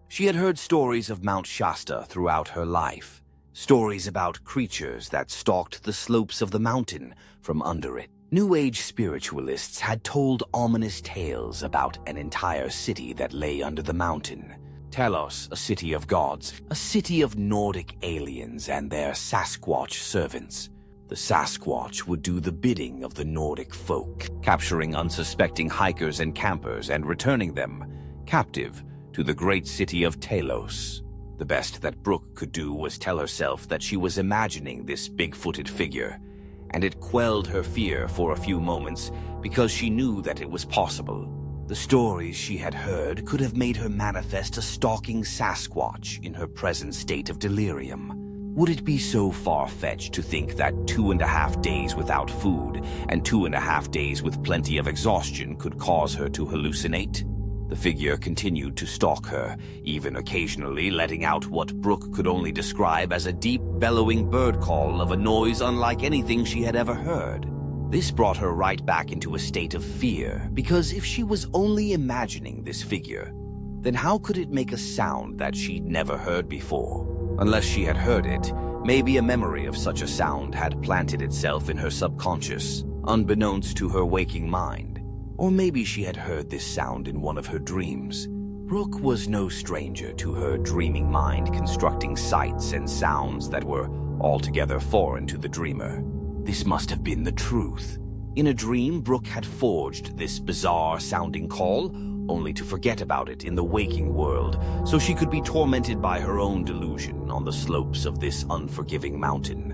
She had heard stories of Mount Shasta throughout her life, stories about creatures that stalked the slopes of the mountain from under it. New Age spiritualists had told ominous tales about an entire city that lay under the mountain. Telos, a city of gods, a city of Nordic aliens and their Sasquatch servants. The Sasquatch would do the bidding of the Nordic folk, capturing unsuspecting hikers and campers and returning them, captive, to the great city of Talos. The best that Brooke could do was tell herself that she was imagining this big-footed figure, and it quelled her fear for a few moments because she knew that it was possible. The stories she had heard could have made her manifest a stalking Sasquatch in her present state of delirium. Would it be so far-fetched to think that 2.5 days without food and 2.5 days with plenty of exhaustion could cause her to hallucinate? The figure continued to stalk her, even occasionally letting out what Brooke could only describe as a deep, bellowing bird call of a noise unlike anything she had ever heard. This brought her right back into a state of fear, because if she was only imagining this figure, then how could it make a sound that she'd never heard before? Unless she had heard it, maybe a memory of such a sound had planted itself in her subconscious, unbeknownst to her waking mind. Or maybe she had heard this sound in one of her dreams. Brooke was no stranger to her dreaming mind constructing sights and sounds that were altogether foreign to the dreamer. This must have been the truth. In a dream, Brooke had forged this bizarre-sounding call, only to forget about it in the waking world, so she could be tormented by her own delusion on the slopes of this unforgiving mountain.